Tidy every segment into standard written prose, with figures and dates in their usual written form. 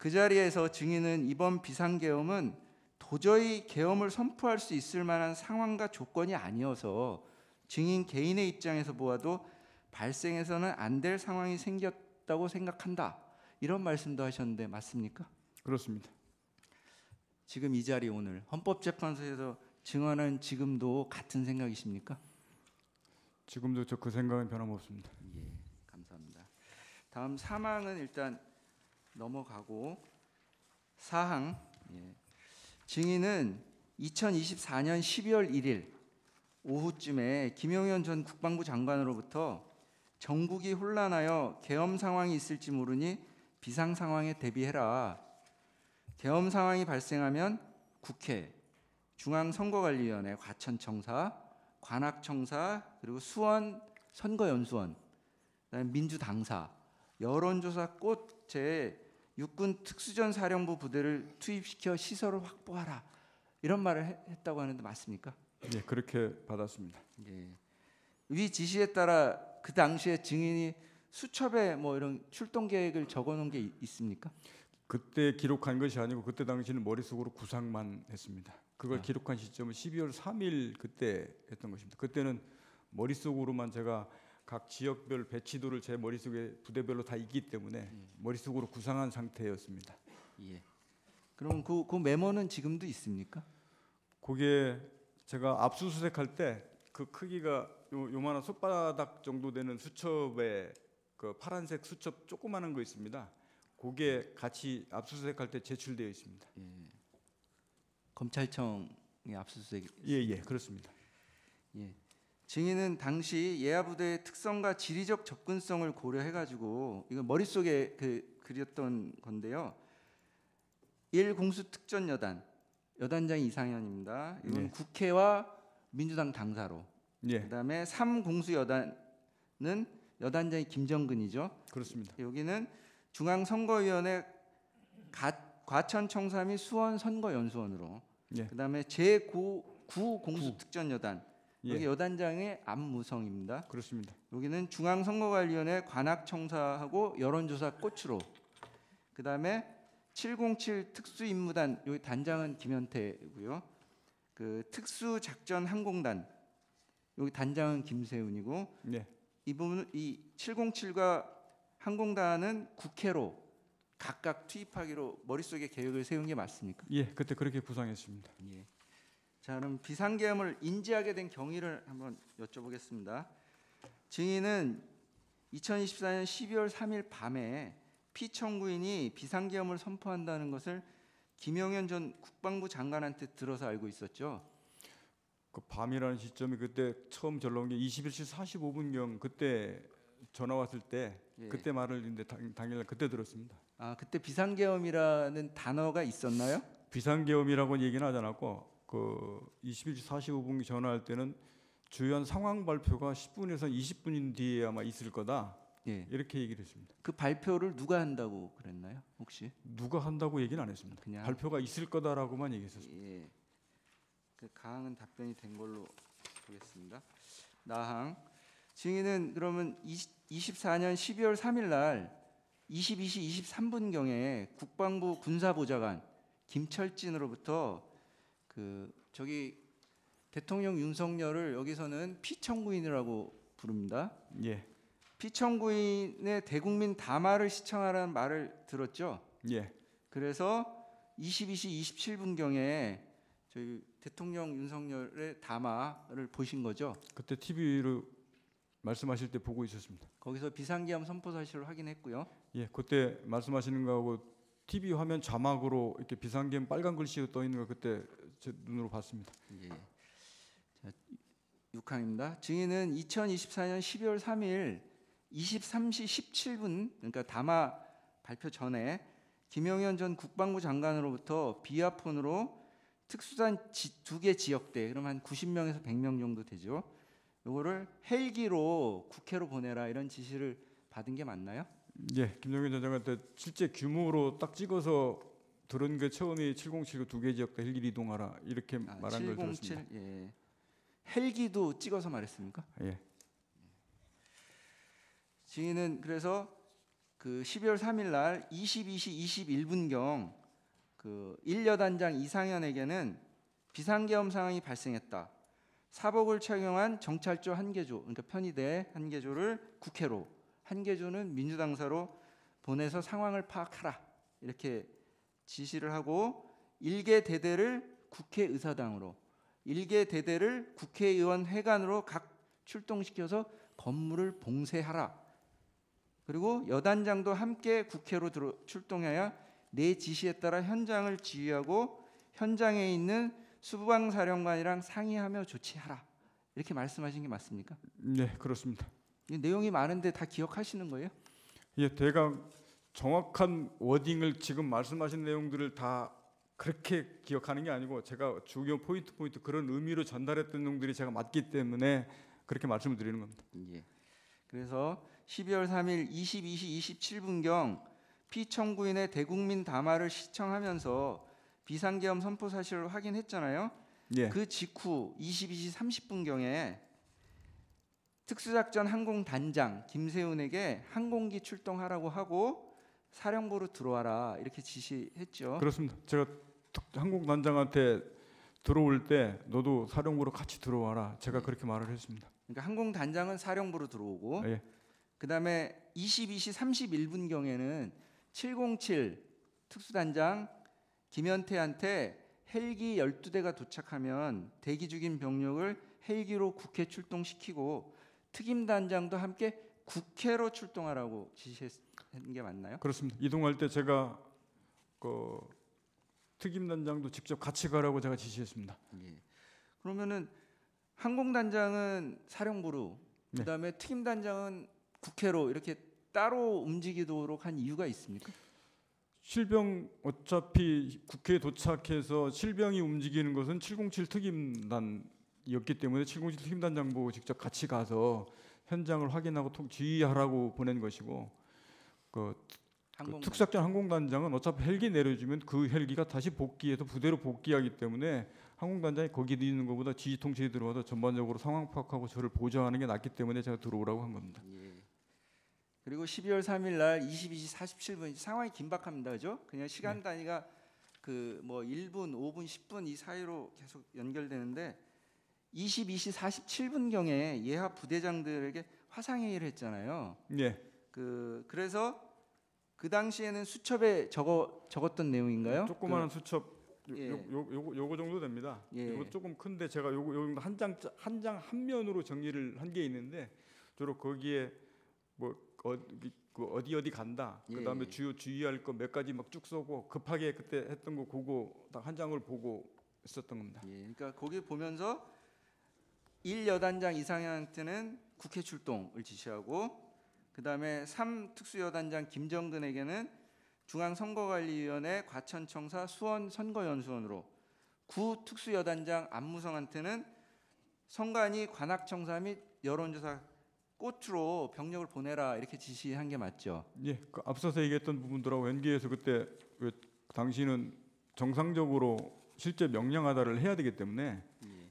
그 자리에서 증인은 이번 비상계엄은 도저히 계엄을 선포할 수 있을 만한 상황과 조건이 아니어서 증인 개인의 입장에서 보아도 발생해서는 안 될 상황이 생겼다고 생각한다. 이런 말씀도 하셨는데 맞습니까? 그렇습니다. 지금 이 자리 오늘 헌법재판소에서 증언한 지금도 같은 생각이십니까? 지금도 저 그 생각은 변함없습니다. 예, 감사합니다. 다음 사망은 일단 넘어가고 사항. 예. 증인은 2024년 12월 1일 오후쯤에 김용현 전 국방부 장관으로부터 전국이 혼란하여 계엄 상황이 있을지 모르니 비상 상황에 대비해라. 계엄 상황이 발생하면 국회, 중앙선거관리위원회, 과천청사, 관악청사, 그리고 수원 선거연수원, 그다음에 민주당사, 여론조사 꽃제 육군 특수전사령부 부대를 투입시켜 시설을 확보하라. 이런 말을 했다고 하는데 맞습니까? 예, 그렇게 받았습니다. 예. 위 지시에 따라 그 당시에 증인이 수첩에 뭐 이런 출동 계획을 적어놓은 게 있습니까? 그때 기록한 것이 아니고 그때 당시는 머릿속으로 구상만 했습니다. 그걸 기록한 시점은 12월 3일 그때 했던 것입니다. 그때는 머릿속으로만 제가 각 지역별 배치도를 제 머릿속에 부대별로 다 있기 때문에 머릿속으로 구상한 상태였습니다. 예. 그럼 그 메모는 지금도 있습니까? 그게 제가 압수수색할 때 그 크기가 요만한 손바닥 정도 되는 수첩에 그 파란색 수첩 조그마한 거 있습니다. 그게 같이 압수수색할 때 제출되어 있습니다. 예. 검찰청의 압수수색. 예, 그렇습니다. 예. 증인은 당시 예하부대의 특성과 지리적 접근성을 고려해가지고 이거 머릿속에 그렸던 건데요. 1공수특전여단 여단장이 이상현입니다. 이건 국회와 민주당 당사로. 그다음에 3공수여단은 여단장이 김정근이죠. 그렇습니다. 여기는 중앙선거위원회 과천청사 및 수원 선거연수원으로. 그다음에 제9공수특전여단 여기 여단장의 안무성입니다. 그렇습니다. 여기는 중앙선거관리위원회 관악청사하고 여론조사 꽃으로. 그다음에 707 특수임무단 여기 단장은 김현태고요. 그 특수작전항공단 여기 단장은 김세훈이고. 이 부분 이 707과 항공단은 국회로 각각 투입하기로 머릿속에 계획을 세운 게 맞습니까? 예, 그때 그렇게 구상했습니다. 예. 자, 그럼 비상계엄을 인지하게 된 경위를 한번 여쭤보겠습니다. 증인은 2024년 12월 3일 밤에 피청구인이 비상계엄을 선포한다는 것을 김용현 전 국방부 장관한테 들어서 알고 있었죠. 그 밤이라는 시점이 그때 처음 전화온 게 21시 45분경 그때 전화 왔을 때 그때 말을 했는데 당일날 그때 들었습니다. 아, 그때 비상계엄이라는 단어가 있었나요? 비상계엄이라고는 얘기는 하지 않았고 그 21시 45분 전화할 때는 주요한 상황 발표가 10분에서 20분 뒤에 아마 있을 거다. 이렇게 얘기를 했습니다. 그 발표를 누가 한다고 그랬나요? 혹시? 누가 한다고 얘기는 안 했습니다. 그냥 발표가 있을 거다라고만 얘기했었습니다. 예. 그 가항은 답변이 된 걸로 보겠습니다. 나항 증인은 그러면 24년 12월 3일 날 22시 23분경에 국방부 군사보좌관 김철진으로부터 그 저기 대통령 윤석열을 여기서는 피청구인이라고 부릅니다. 예. 피청구인의 대국민 담화를 시청하라는 말을 들었죠. 예. 그래서 22시 27분경에 저희 대통령 윤석열의 담화를 보신 거죠. 그때 TV로 말씀하실 때 보고 있었습니다. 거기서 비상계엄 선포 사실을 확인했고요. 예, 그때 말씀하시는 거하고 TV 화면 자막으로 이렇게 비상계엄 빨간 글씨로 떠 있는 거 그때 제 눈으로 봤습니다. 예. 자, 6항입니다. 증인은 2024년 12월 3일 23시 17분 그러니까 담화 발표 전에 김용현 전 국방부 장관으로부터 비아폰으로 특수단 2개 지역대 그럼 한 90명에서 100명 정도 되죠. 요거를 헬기로 국회로 보내라 이런 지시를 받은 게 맞나요? 예, 김용현 전 장관 때 실제 규모로 딱 찍어서 들은 게 처음에 707그 2개 지역대 헬기를 이동하라 이렇게 말한 걸 들었습니다. 예. 헬기도 찍어서 말했습니까? 예. 증인은 그래서 그 12월 3일 날 22시 21분경 그 1여단장 이상현에게는 비상계엄 상황이 발생했다. 사복을 착용한 정찰조 한 개조, 그러니까 편의대 한 개조를 국회로, 한 개조는 민주당사로 보내서 상황을 파악하라 이렇게 지시를 하고, 일개 대대를 국회의사당으로, 일개 대대를 국회의원 회관으로 각 출동시켜서 건물을 봉쇄하라. 그리고 여단장도 함께 국회로 출동해야 내 지시에 따라 현장을 지휘하고 현장에 있는 수방사령관이랑 상의하며 조치하라. 이렇게 말씀하신 게 맞습니까? 네, 그렇습니다. 이 내용이 많은데 다 기억하시는 거예요? 예, 대강 정확한 워딩을 지금 말씀하신 내용들을 다 그렇게 기억하는 게 아니고 제가 주요 포인트 그런 의미로 전달했던 내용들이 제가 맞기 때문에 그렇게 말씀을 드리는 겁니다. 예. 그래서 12월 3일 22시 27분경 피청구인의 대국민 담화를 시청하면서 비상계엄 선포 사실을 확인했잖아요. 예. 그 직후 22시 30분경에 특수작전 항공단장 김세훈에게 항공기 출동하라고 하고 사령부로 들어와라 이렇게 지시했죠. 그렇습니다. 제가 항공단장한테 들어올 때 너도 사령부로 같이 들어와라. 제가 그렇게 말을 했습니다. 그러니까 항공단장은 사령부로 들어오고, 예. 그다음에 22시 31분경에는 707 특수단장 김현태한테 헬기 12대가 도착하면 대기 중인 병력을 헬기로 국회 출동시키고 특임단장도 함께 국회로 출동하라고 지시한 게 맞나요? 그렇습니다. 이동할 때 제가 그 특임단장도 직접 같이 가라고 제가 지시했습니다. 예. 그러면은 항공단장은 사령부로, 네. 그다음에 특임단장은 국회로 이렇게 따로 움직이도록 한 이유가 있습니까? 실병 어차피 국회에 도착해서 실병이 움직이는 것은 707 특임단이었기 때문에 707 특임단장부 직접 같이 가서 현장을 확인하고 지휘하라고 보낸 것이고, 그 특수작전 항공단장은 어차피 헬기 내려주면 그 헬기가 다시 복귀해서 부대로 복귀하기 때문에 항공단장이 거기 있는 것보다 지휘 통제에 들어와서 전반적으로 상황 파악하고 저를 보좌하는 게 낫기 때문에 제가 들어오라고 한 겁니다. 예. 그리고 12월 3일 날 22시 47분 상황이 긴박합니다. 그죠? 그냥 시간 단위가 그 뭐 1분, 5분, 10분 이 사이로 계속 연결되는데 22시 47분경에 예하 부대장들에게 화상회의를 했잖아요. 예. 그래서 그 당시에는 수첩에 적었던 내용인가요? 조그마한 수첩 예. 요거 정도 됩니다. 예. 이거 조금 큰데 제가 요거 정도 한 장 한 면으로 정리를 한 게 있는데 주로 거기에 뭐 어디 간다. 예. 그다음에 주의할 거 몇 가지 막 쭉 써고 급하게 그때 했던 거 그거 딱 한 장을 보고 썼던 겁니다. 예. 그러니까 거기 보면서 1여단장 이상현한테는 국회 출동을 지시하고, 그다음에 3특수여단장 김정근에게는 중앙선거관리위원회 과천청사 수원 선거연수원으로, 9특수여단장 안무성한테는 선관위 관악청사 및 여론조사 꽃으로 병력을 보내라 이렇게 지시한 게 맞죠? 예, 그 앞서서 얘기했던 부분들하고 연계해서 그때 당시는 정상적으로 실제 명령하다를 해야 되기 때문에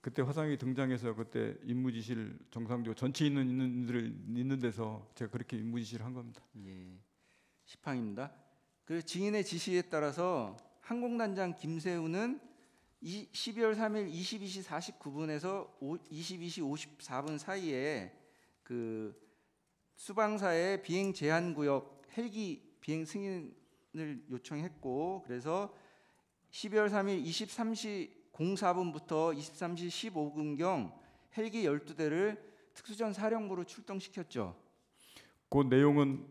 그때 화상이 등장해서 그때 임무 지시를 정상적으로 전체 있는 데서 제가 그렇게 임무 지시를 한 겁니다. 예, 시팡입니다. 그 증인의 지시에 따라서 항공단장 김세훈은 12월 3일 22시 49분에서 22시 54분 사이에 그 수방사의 비행 제한 구역 헬기 비행 승인을 요청했고, 그래서 12월 3일 23시 04분부터 23시 15분경 헬기 12대를 특수전 사령부로 출동시켰죠. 그 내용은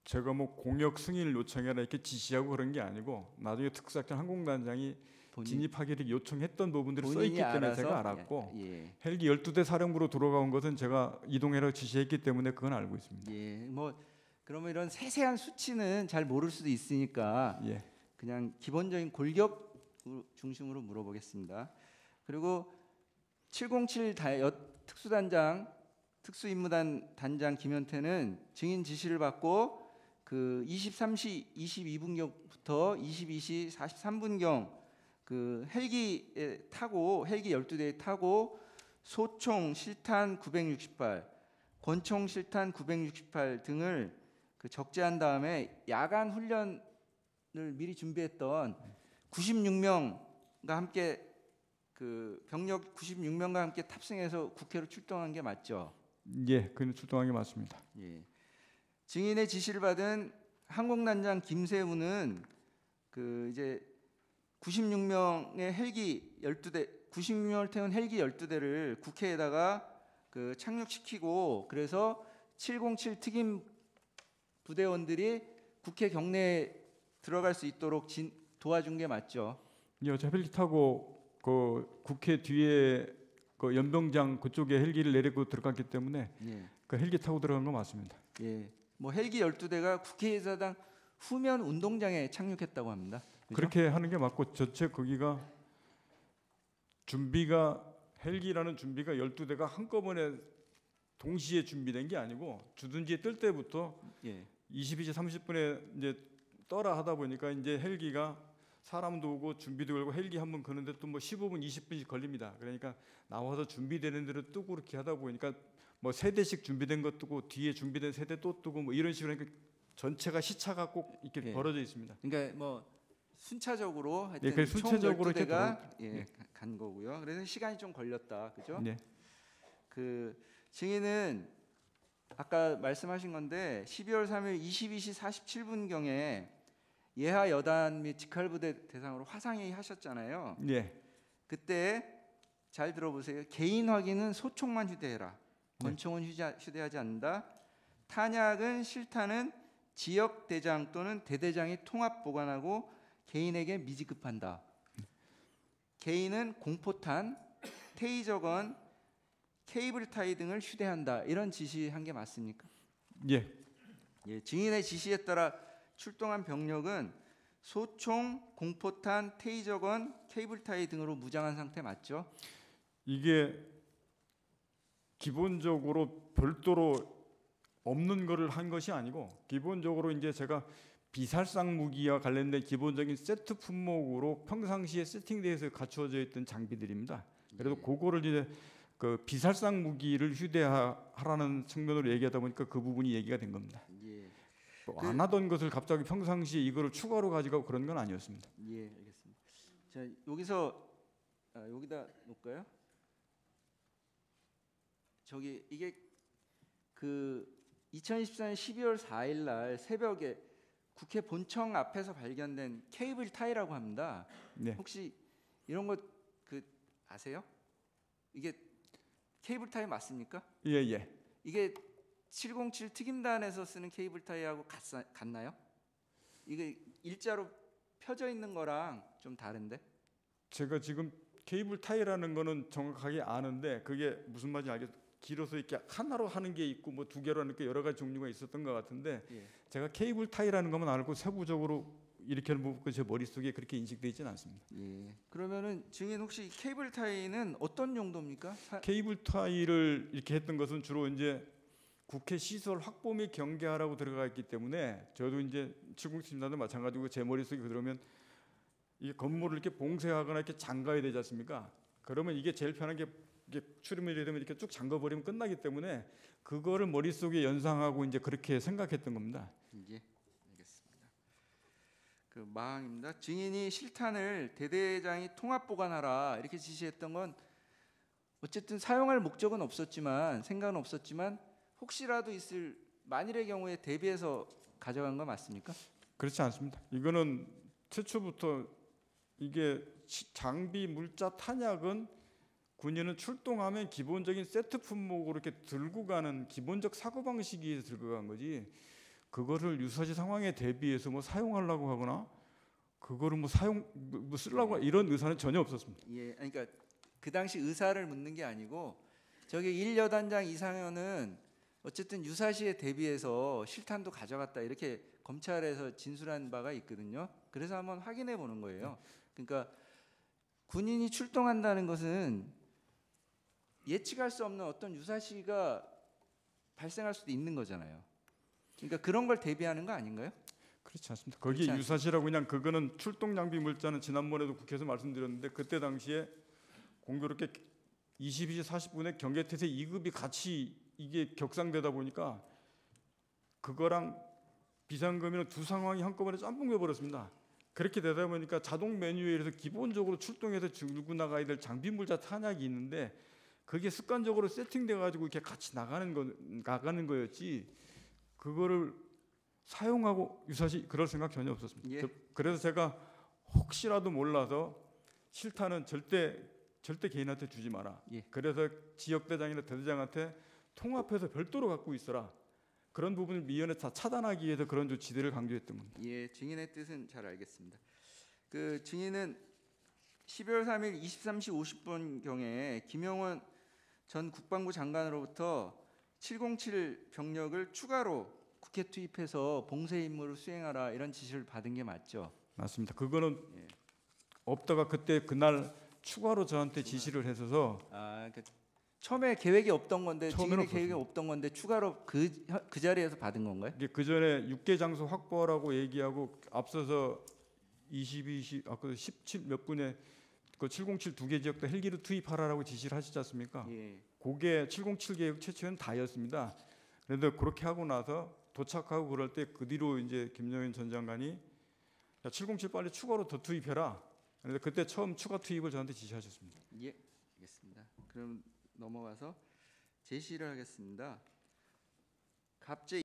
제가 뭐 공역 승인을 요청해라 이렇게 지시하고 그런 게 아니고 나중에 특수작전 항공단장이 진입하기를 요청했던 부분들이 써 있기 때문에 제가 알았고, 예. 헬기 12대 사령부로 들어간 것은 제가 이동해라 지시했기 때문에 그건 알고 있습니다. 예, 뭐 그러면 이런 세세한 수치는 잘 모를 수도 있으니까 예. 그냥 기본적인 골격 중심으로 물어보겠습니다. 그리고 707 특수단장 특수임무단 단장 김현태는 증인 지시를 받고 그 23시 22분경부터 22시 43분경 그 헬기에 타고 헬기 12대에 타고 소총 실탄 968, 권총 실탄 968 등을 그 적재한 다음에 야간 훈련을 미리 준비했던 96명과 함께 그 병력 96명과 함께 탑승해서 국회로 출동한 게 맞죠? 예, 그는 출동한 게 맞습니다. 예. 증인의 지시를 받은 항공단장 김세우는 그 이제 96명의 헬기 12대, 96명을 태운 헬기 12대를 국회에다가 그 착륙시키고 그래서 707 특임 부대원들이 국회 경내에 들어갈 수 있도록 도와준 게 맞죠? 예, 저 헬기 타고 그 국회 뒤에 그 연병장 그쪽에 헬기를 내리고 들어갔기 때문에 예. 그 헬기 타고 들어간 거 맞습니다. 예. 뭐 헬기 12대가 국회의사당 후면 운동장에 착륙했다고 합니다. 그죠? 그렇게 하는 게 맞고 전체 거기가 준비가 헬기라는 준비가 12대가 한꺼번에 동시에 준비된 게 아니고 주둔지에 뜰 때부터 예. 22시 30분에 이제 떠라 하다 보니까 이제 헬기가 사람도 오고 준비도 걸고 헬기 한 번 끄는데 또 뭐 15분 20분씩 걸립니다. 그러니까 나와서 준비되는 대로 뜨고 그렇게 하다 보니까 뭐 세 대씩 준비된 것 뜨고 뒤에 준비된 세대 또 뜨고 뭐 이런 식으로 하니까 전체가 시차가 꼭 이렇게 예. 벌어져 있습니다. 그러니까 뭐 순차적으로 하여튼 예, 순차적으로 총 이렇게 12대가 예, 예. 간 거고요. 그래서 시간이 좀 걸렸다. 그죠? 네. 그 증인은 아까 말씀하신 건데 12월 3일 22시 47분경에 예하 여단 및 직할부대 대상으로 화상회의 하셨잖아요. 예. 그때 잘 들어보세요. 개인 확인은 소총만 휴대해라. 권총은 휴대하지 않는다. 탄약은 실탄은 지역 대장 또는 대대장이 통합 보관하고 개인에게 미지급한다. 개인은 공포탄, 테이저건, 케이블 타이 등을 휴대한다. 이런 지시한 게 맞습니까? 예. 예, 증인의 지시에 따라 출동한 병력은 소총, 공포탄, 테이저건, 케이블 타이 등으로 무장한 상태 맞죠? 이게 기본적으로 별도로 없는 거를 한 것이 아니고 기본적으로 이제 제가 비살상 무기와 관련된 기본적인 세트 품목으로 평상시에 세팅돼서 갖추어져 있던 장비들입니다. 그래서 그거를 이제 그 비살상 무기를 휴대하라는 측면으로 얘기하다 보니까 그 부분이 얘기가 된 겁니다. 예. 안 하던 것을 갑자기 평상시에 이거를 추가로 가지고 그런 건 아니었습니다. 예, 알겠습니다. 자, 여기서 여기다 놓을까요? 저기 이게 그 2024년 12월 4일 날 새벽에 국회 본청 앞에서 발견된 케이블 타이라고 합니다. 네. 혹시 이런 거 그 아세요? 이게 케이블 타이 맞습니까? 예, 예. 이게 707 특임단에서 쓰는 케이블 타이하고 같나요? 이게 일자로 펴져 있는 거랑 좀 다른데? 제가 지금 케이블 타이라는 거는 정확하게 아는데 그게 무슨 말인지 알겠어요. 길어서 이렇게 하나로 하는 게 있고 뭐 두 개로 하는 게 여러 가지 종류가 있었던 것 같은데 예. 제가 케이블 타이라는 것만 알고 세부적으로 이렇게 하는 부분이 제 머릿속에 그렇게 인식되어 있지는 않습니다. 예. 그러면은 증인 혹시 케이블 타이는 어떤 용도입니까? 케이블 타이를 이렇게 했던 것은 주로 이제 국회 시설 확보 및 경계하라고 들어가 있기 때문에 저도 이제 707나도 마찬가지고 제 머릿속에 그러면 이 건물을 이렇게 봉쇄하거나 이렇게 잠가야 되지 않습니까? 그러면 이게 제일 편한 게 이게 출입문이 되면 이렇게 쭉 잠궈버리면 끝나기 때문에 그거를 머릿속에 연상하고 이제 그렇게 생각했던 겁니다. 예, 알겠습니다. 그 마항입니다. 증인이 실탄을 대대장이 통합 보관하라 이렇게 지시했던 건 어쨌든 사용할 목적은 없었지만 생각은 없었지만 혹시라도 있을 만일의 경우에 대비해서 가져간 거 맞습니까? 그렇지 않습니다. 이거는 최초부터 이게 장비, 물자, 탄약은 군인은 출동하면 기본적인 세트 품목으로 이렇게 들고 가는 기본적 사고 방식이 들고 간 거지. 그거를 유사시 상황에 대비해서 뭐 사용하려고 하거나 그거를 뭐 쓰려고 이런 의사는 전혀 없었습니다. 예, 그러니까 그 당시 의사를 묻는 게 아니고 저기 1여단장 이상현은 어쨌든 유사시에 대비해서 실탄도 가져갔다 이렇게 검찰에서 진술한 바가 있거든요. 그래서 한번 확인해 보는 거예요. 그러니까 군인이 출동한다는 것은 예측할 수 없는 어떤 유사시가 발생할 수도 있는 거잖아요. 그러니까 그런 걸 대비하는 거 아닌가요? 그렇지 않습니다. 거기 유사시라고 그냥 그거는 출동 장비 물자는 지난번에도 국회에서 말씀드렸는데 그때 당시에 공교롭게 22시 40분에 경계태세 2급이 같이 이게 격상되다 보니까 그거랑 비상금이는 두 상황이 한꺼번에 짬뽕 돼버렸습니다. 그렇게 되다 보니까 자동 메뉴에 이래서 기본적으로 출동해서 들고 나가야 될 장비물자 탄약이 있는데 그게 습관적으로 세팅돼 가지고 이렇게 같이 나가는 거였지 그거를 사용하고 유사시 그럴 생각 전혀 없었습니다. 예. 그래서 제가 혹시라도 몰라서 실탄은 절대 개인한테 주지 마라. 예. 그래서 지역대장이나 대대장한테 통합해서 별도로 갖고 있어라. 그런 부분을 미연에 다 차단하기 위해서 그런 조치들을 강조했던 겁니다. 예, 증인의 뜻은 잘 알겠습니다. 그 증인은 12월 3일 23시 50분 경에 김영원 전 국방부 장관으로부터 707 병력을 추가로 국회 투입해서 봉쇄 임무를 수행하라 이런 지시를 받은 게 맞죠? 맞습니다. 그거는 예. 없다가 그날 추가로 저한테 지시를 해서 그러니까 처음에 계획이 없던 건데 처음에는 증인의 계획이 없던 건데 추가로 그 자리에서 받은 건가요? 이게 그 전에 육개 장소 확보하라고 얘기하고 앞서서 22시 아까 17 몇 분에 그 707 두 개 지역도 헬기를 투입하라고 지시를 하시지 않습니까? 예. 그게 707 계획 최초는 다였습니다. 그런데 그렇게 하고 나서 도착하고 그럴 때 그 뒤로 이제 김영현 전 장관이 야, 707 빨리 추가로 더 투입해라. 그래서 그때 처음 추가 투입을 저한테 지시하셨습니다. 예, 알겠습니다. 그럼 넘어가서 제시를 하겠습니다. 갑제